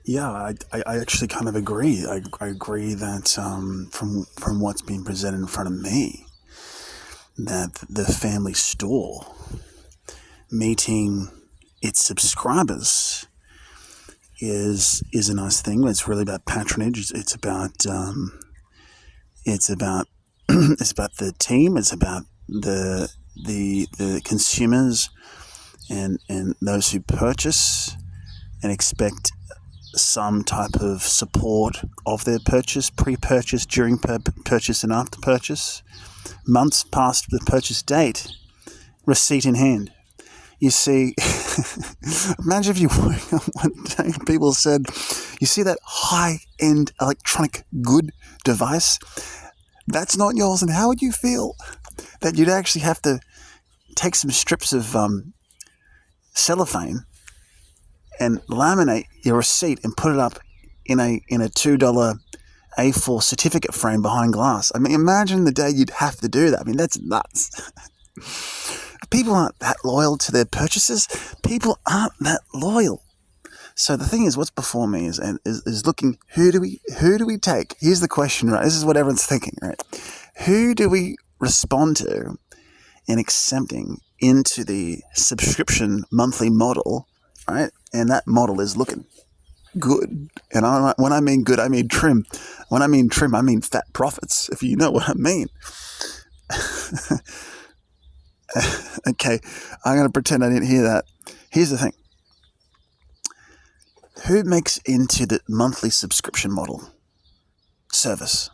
Yeah, I actually kind of agree. I agree that from what's been presented in front of me, that the family store meeting its subscribers is a nice thing. It's really about patronage. It's about it's about it's about the team. It's about the consumers and those who purchase and expect some type of support of their purchase, pre-purchase, during purchase, and after purchase, months past the purchase date, receipt in hand. You see, imagine if you woke up one day and people said, you see that high-end electronic good device? That's not yours. And how would you feel that you'd actually have to take some strips of cellophane and laminate your receipt and put it up in a $2 A4 certificate frame behind glass? I mean, imagine the day you'd have to do that. I mean, that's nuts. People aren't that loyal to their purchases. People aren't that loyal. So the thing is, what's before me is looking, who do we take? Here's the question, right? This is what everyone's thinking, right? Who do we respond to in accepting into the subscription monthly model, right? And that model is looking good. And when I mean good, I mean trim. When I mean trim, I mean fat profits, if you know what I mean. Okay, I'm going to pretend I didn't hear that. Here's the thing. Who makes into the monthly subscription model service?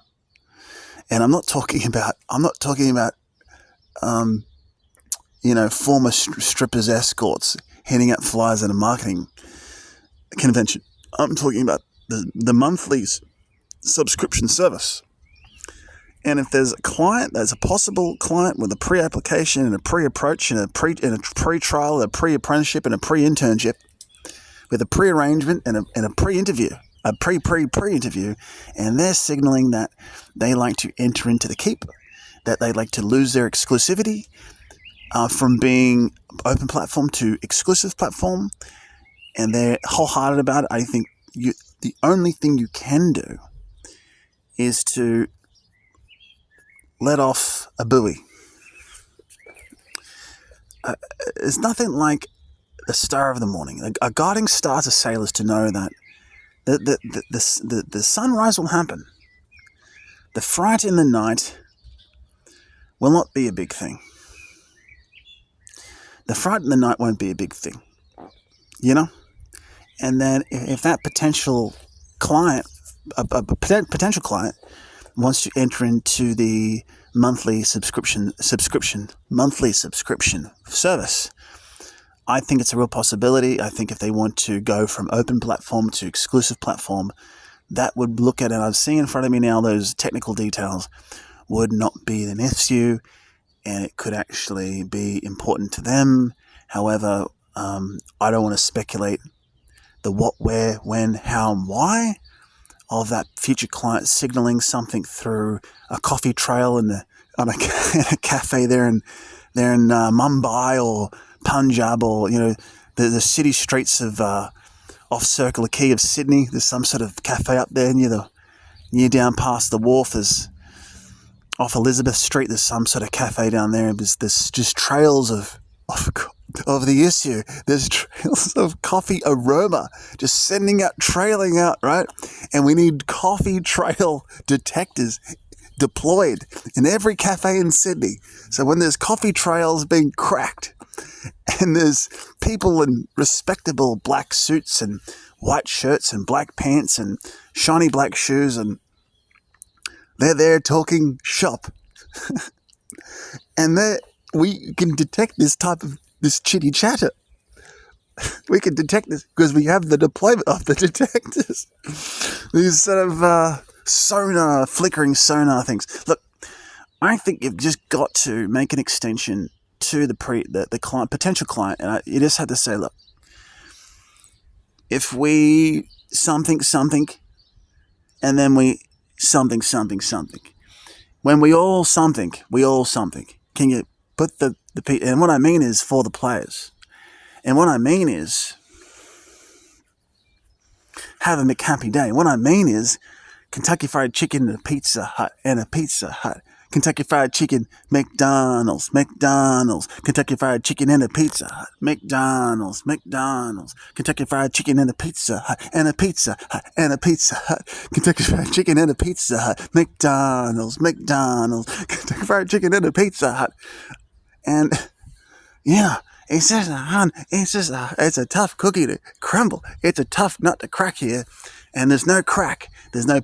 And I'm not talking about former strippers, escorts handing out flyers at a marketing convention. I'm talking about the monthly subscription service. And if there's a possible client with a pre-application and a pre-approach and a pre-trial, a pre-apprenticeship and a pre-internship, with a pre-arrangement and a pre-interview, a pre-interview, and they're signaling that they like to enter into the keep, that they like to lose their exclusivity from being open platform to exclusive platform, and they're wholehearted about it, I think the only thing you can do is to let off a buoy. There's nothing like the star of the morning. A guiding star to sailors to know that the sunrise will happen. The fright in the night will not be a big thing. The fright in the night won't be a big thing, And then if that potential client, potential client, wants to enter into the monthly subscription service, I think it's a real possibility. I think if they want to go from open platform to exclusive platform, that would look at, and I've seen in front of me now, those technical details would not be an issue, and it could actually be important to them. However, I don't want to speculate the what, where, when, how, and why of that future client signaling something through a coffee trail in a cafe there in Mumbai or Punjab, or the city streets of off Circular Quay of Sydney. There's some sort of cafe up there near down past the wharf. There's off Elizabeth Street. There's some sort of cafe down there. There's just trails of the issue. There's trails of coffee aroma just trailing out, right? And we need coffee trail detectors deployed in every cafe in Sydney. So when there's coffee trails being cracked and there's people in respectable black suits and white shirts and black pants and shiny black shoes, and they're there talking shop, and we can detect this chitty chatter. We can detect this because we have the deployment of the detectors. These sort of flickering sonar things. Look, I think you've just got to make an extension to the client, potential client, and you just have to say, look, if we something, and then we something, when we all something, can you put the and what I mean is for the players, and what I mean is, have a McHappy Day. What I mean is Kentucky Fried Chicken and a Pizza Hut and a Pizza Hut. Kentucky Fried Chicken, McDonald's, Kentucky Fried Chicken and a Pizza Hut, McDonald's, Kentucky Fried Chicken and a Pizza Hut, and a Pizza Hut, and a Pizza Hut, Kentucky Fried Chicken and a Pizza Hut, McDonald's, Kentucky Fried Chicken and a Pizza Hut. And yeah, it's a tough cookie to crumble. It's a tough nut to crack here. And there's no crack. There's no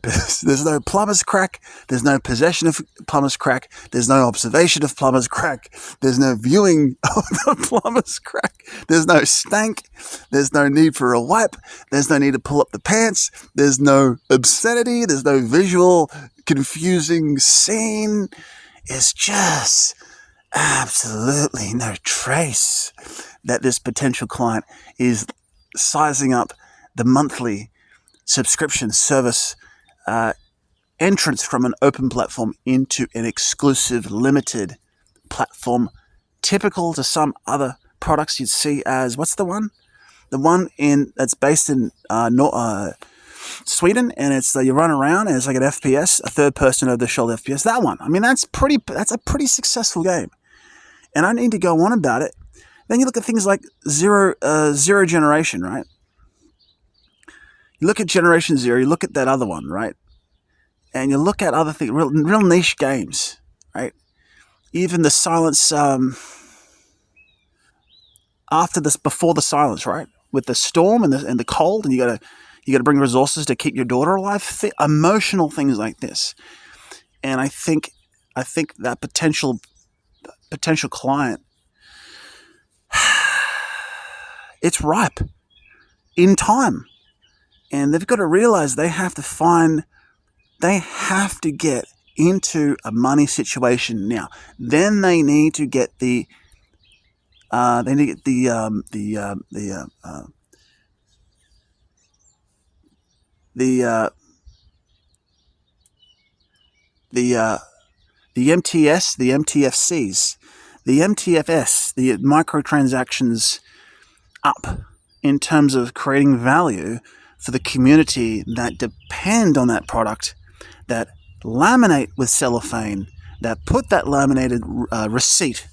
plumber's crack. There's no possession of plumber's crack. There's no observation of plumber's crack. There's no viewing of the plumber's crack. There's no stank. There's no need for a wipe. There's no need to pull up the pants. There's no obscenity. There's no visual confusing scene. It's just absolutely no trace that this potential client is sizing up the monthly subscription service entrance from an open platform into an exclusive limited platform, typical to some other products you'd see as, what's the one that's based in Sweden, and it's you run around and it's like an FPS, a third person over the shoulder FPS. That one, I mean, that's a pretty successful game, and I need to go on about it. Then you look at things like Zero Generation, right? You look at Generation Zero, you look at that other one, right? And you look at other things, real niche games, right? Even the Silence, before the Silence, right? With the storm and the cold, and you gotta bring resources to keep your daughter alive. Emotional things like this, and I think that potential client, it's ripe in time. And they've got to realize they have to get into a money situation now. Then they need to get the MTS, the MTFCs, the MTFS, the microtransactions up in terms of creating value for the community that depend on that product, that laminate with cellophane, that put that laminated receipt,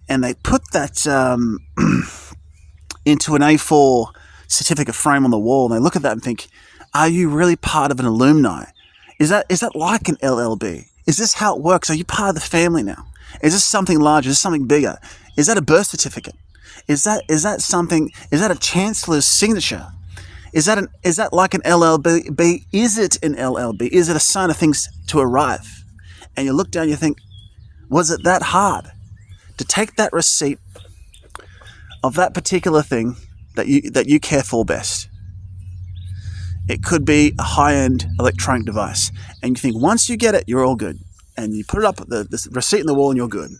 and they put that into an A4 certificate frame on the wall, and they look at that and think, are you really part of an alumni? Is that like an LLB? Is this how it works? Are you part of the family now? Is this something larger? Is this something bigger? Is that a birth certificate? Is that a chancellor's signature? Is that like an LLB? Is it an LLB? Is it a sign of things to arrive? And you look down, you think, was it that hard to take that receipt of that particular thing that you care for best? It could be a high-end electronic device, and you think once you get it, you're all good, and you put it up the receipt in the wall, and you're good.